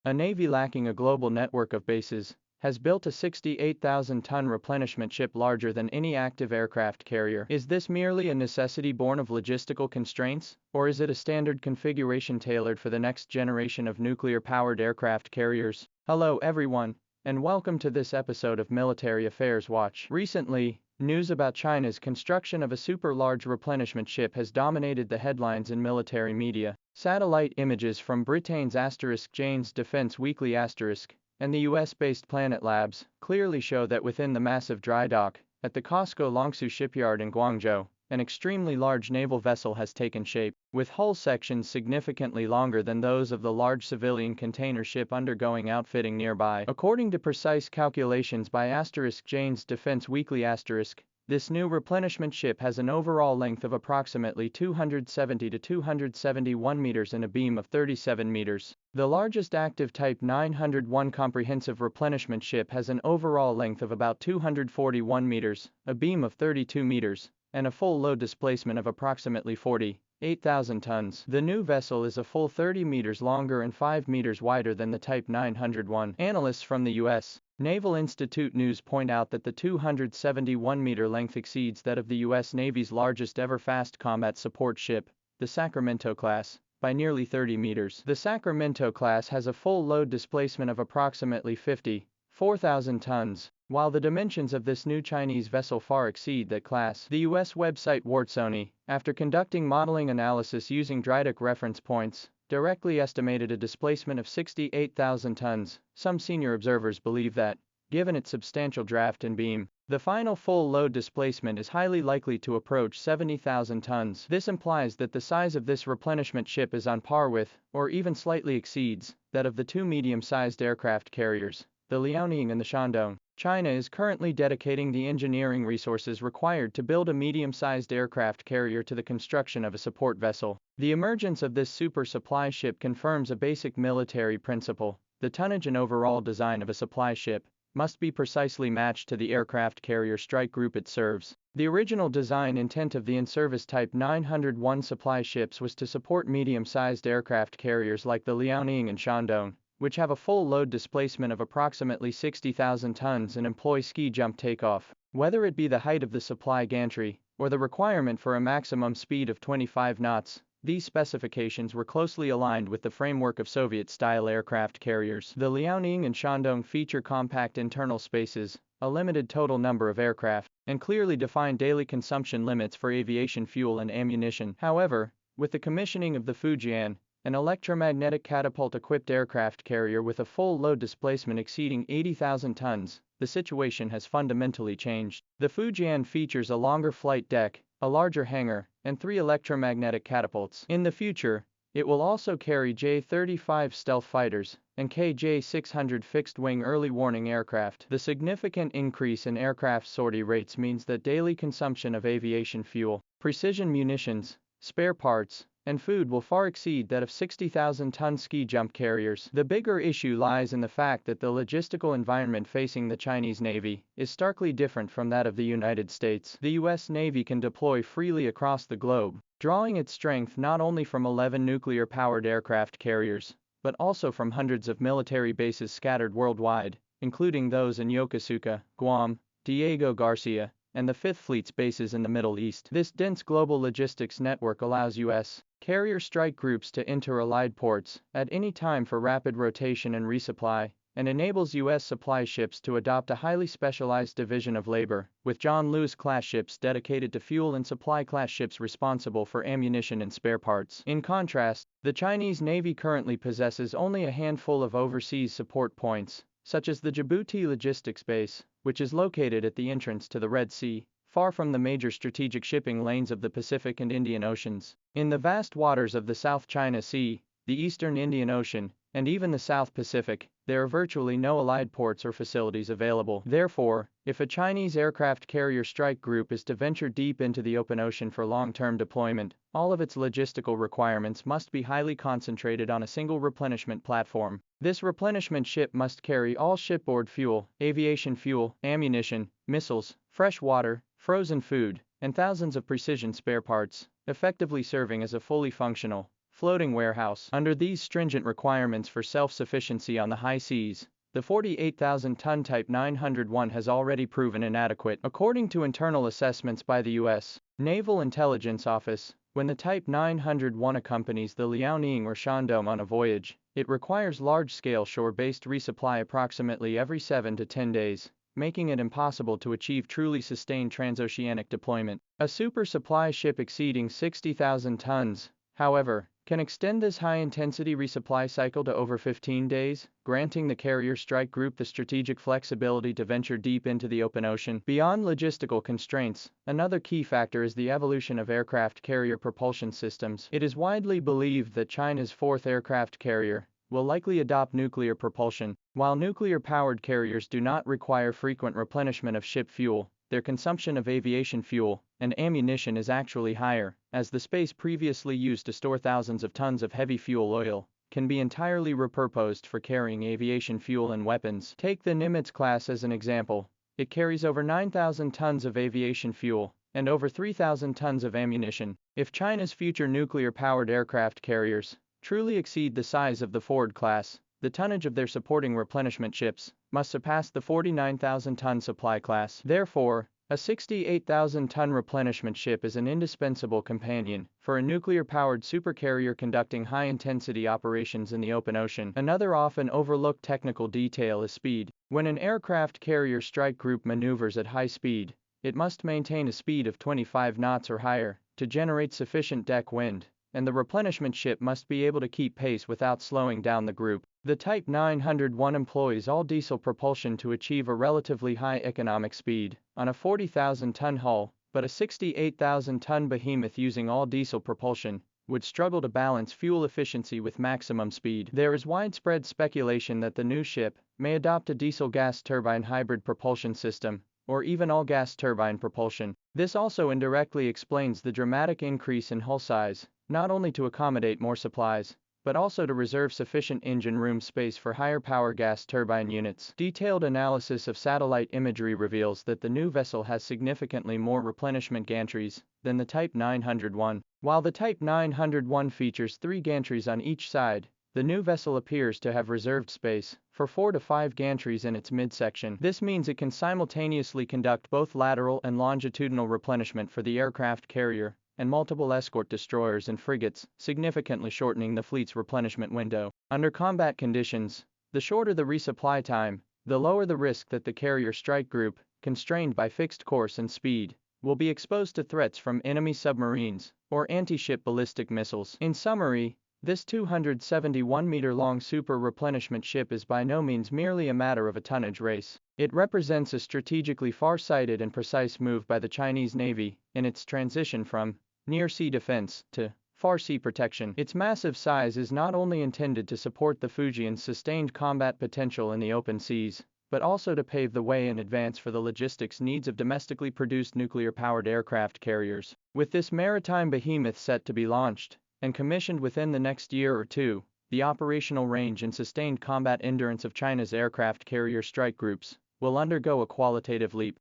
A navy lacking a global network of bases has built a 68,000-ton replenishment ship larger than any active aircraft carrier. Is this merely a necessity born of logistical constraints, or is it a standard configuration tailored for the next generation of nuclear-powered aircraft carriers? Hello everyone, and welcome to this episode of Military Affairs Watch. Recently, news about China's construction of a super-large replenishment ship has dominated the headlines in military media. Satellite images from Britain's Jane's Defense Weekly and the US-based Planet Labs clearly show that within the massive dry dock at the COSCO Longsu shipyard in Guangzhou, an extremely large naval vessel has taken shape, with hull sections significantly longer than those of the large civilian container ship undergoing outfitting nearby. According to precise calculations by Jane's Defense Weekly, this new replenishment ship has an overall length of approximately 270 to 271 meters and a beam of 37 meters. The largest active Type 901 comprehensive replenishment ship has an overall length of about 241 meters, a beam of 32 meters, and a full load displacement of approximately 48,000 tons. The new vessel is a full 30 meters longer and 5 meters wider than the Type 901. Analysts from the U.S. Naval Institute News point out that the 271-meter length exceeds that of the U.S. Navy's largest ever fast combat support ship, the Sacramento class, by nearly 30 meters. The Sacramento class has a full load displacement of approximately 54,000 tons. While the dimensions of this new Chinese vessel far exceed that class, the U.S. website Wartsony, after conducting modeling analysis using dry dock reference points, directly estimated a displacement of 68,000 tons. Some senior observers believe that, given its substantial draft and beam, the final full load displacement is highly likely to approach 70,000 tons. This implies that the size of this replenishment ship is on par with, or even slightly exceeds, that of the two medium-sized aircraft carriers, the Liaoning and the Shandong. China is currently dedicating the engineering resources required to build a medium-sized aircraft carrier to the construction of a support vessel. The emergence of this super supply ship confirms a basic military principle: the tonnage and overall design of a supply ship must be precisely matched to the aircraft carrier strike group it serves. The original design intent of the in-service Type 901 supply ships was to support medium-sized aircraft carriers like the Liaoning and Shandong, which have a full load displacement of approximately 60,000 tons and employ ski jump takeoff. Whether it be the height of the supply gantry, or the requirement for a maximum speed of 25 knots, these specifications were closely aligned with the framework of Soviet-style aircraft carriers. The Liaoning and Shandong feature compact internal spaces, a limited total number of aircraft, and clearly defined daily consumption limits for aviation fuel and ammunition. However, with the commissioning of the Fujian, an electromagnetic catapult-equipped aircraft carrier with a full load displacement exceeding 80,000 tons, the situation has fundamentally changed. The Fujian features a longer flight deck, a larger hangar, and 3 electromagnetic catapults. In the future, it will also carry J-35 stealth fighters and KJ-600 fixed-wing early warning aircraft. The significant increase in aircraft sortie rates means that daily consumption of aviation fuel, precision munitions, spare parts, and food will far exceed that of 60,000-ton ski jump carriers. The bigger issue lies in the fact that the logistical environment facing the Chinese Navy is starkly different from that of the United States. The U.S. Navy can deploy freely across the globe, drawing its strength not only from 11 nuclear-powered aircraft carriers, but also from hundreds of military bases scattered worldwide, including those in Yokosuka, Guam, Diego Garcia, and the Fifth Fleet's bases in the Middle East. This dense global logistics network allows U.S. carrier strike groups to enter allied ports at any time for rapid rotation and resupply, and enables U.S. supply ships to adopt a highly specialized division of labor, with John Lewis-class ships dedicated to fuel and supply-class ships responsible for ammunition and spare parts. In contrast, the Chinese Navy currently possesses only a handful of overseas support points, such as the Djibouti Logistics Base, which is located at the entrance to the Red Sea, far from the major strategic shipping lanes of the Pacific and Indian Oceans. In the vast waters of the South China Sea, the Eastern Indian Ocean, and even the South Pacific, there are virtually no allied ports or facilities available. Therefore, if a Chinese aircraft carrier strike group is to venture deep into the open ocean for long-term deployment, all of its logistical requirements must be highly concentrated on a single replenishment platform. This replenishment ship must carry all shipboard fuel, aviation fuel, ammunition, missiles, fresh water, frozen food, and thousands of precision spare parts, effectively serving as a fully functional, floating warehouse. Under these stringent requirements for self-sufficiency on the high seas, the 48,000-ton Type 901 has already proven inadequate. According to internal assessments by the U.S. Naval Intelligence Office, when the Type 901 accompanies the Liaoning or Shandong on a voyage, it requires large-scale shore-based resupply approximately every 7 to 10 days, making it impossible to achieve truly sustained transoceanic deployment. A super supply ship exceeding 60,000 tons, however, can extend this high-intensity resupply cycle to over 15 days, granting the carrier strike group the strategic flexibility to venture deep into the open ocean. Beyond logistical constraints, another key factor is the evolution of aircraft carrier propulsion systems. It is widely believed that China's fourth aircraft carrier will likely adopt nuclear propulsion. While nuclear-powered carriers do not require frequent replenishment of ship fuel, their consumption of aviation fuel and ammunition is actually higher, as the space previously used to store thousands of tons of heavy fuel oil can be entirely repurposed for carrying aviation fuel and weapons. Take the Nimitz class as an example. It carries over 9,000 tons of aviation fuel and over 3,000 tons of ammunition. If China's future nuclear-powered aircraft carriers truly exceed the size of the Ford class, the tonnage of their supporting replenishment ships must surpass the 49,000-ton supply class. Therefore, a 68,000-ton replenishment ship is an indispensable companion for a nuclear-powered supercarrier conducting high-intensity operations in the open ocean. Another often overlooked technical detail is speed. When an aircraft carrier strike group maneuvers at high speed, it must maintain a speed of 25 knots or higher to generate sufficient deck wind, and the replenishment ship must be able to keep pace without slowing down the group. The Type 901 employs all-diesel propulsion to achieve a relatively high economic speed on a 40,000-ton hull, but a 68,000-ton behemoth using all-diesel propulsion would struggle to balance fuel efficiency with maximum speed. There is widespread speculation that the new ship may adopt a diesel-gas turbine hybrid propulsion system, or even all-gas turbine propulsion. This also indirectly explains the dramatic increase in hull size, not only to accommodate more supplies, but also to reserve sufficient engine room space for higher power gas turbine units. Detailed analysis of satellite imagery reveals that the new vessel has significantly more replenishment gantries than the Type 901. While the Type 901 features 3 gantries on each side, the new vessel appears to have reserved space for 4 to 5 gantries in its midsection. This means it can simultaneously conduct both lateral and longitudinal replenishment for the aircraft carrier and multiple escort destroyers and frigates, significantly shortening the fleet's replenishment window. Under combat conditions, the shorter the resupply time, the lower the risk that the carrier strike group, constrained by fixed course and speed, will be exposed to threats from enemy submarines or anti-ship ballistic missiles. In summary, this 271-meter-long super replenishment ship is by no means merely a matter of a tonnage race. It represents a strategically far-sighted and precise move by the Chinese Navy in its transition from near-sea defense to far-sea protection. Its massive size is not only intended to support the Fujian's sustained combat potential in the open seas, but also to pave the way in advance for the logistics needs of domestically produced nuclear-powered aircraft carriers. With this maritime behemoth set to be launched and commissioned within the next year or two, the operational range and sustained combat endurance of China's aircraft carrier strike groups will undergo a qualitative leap.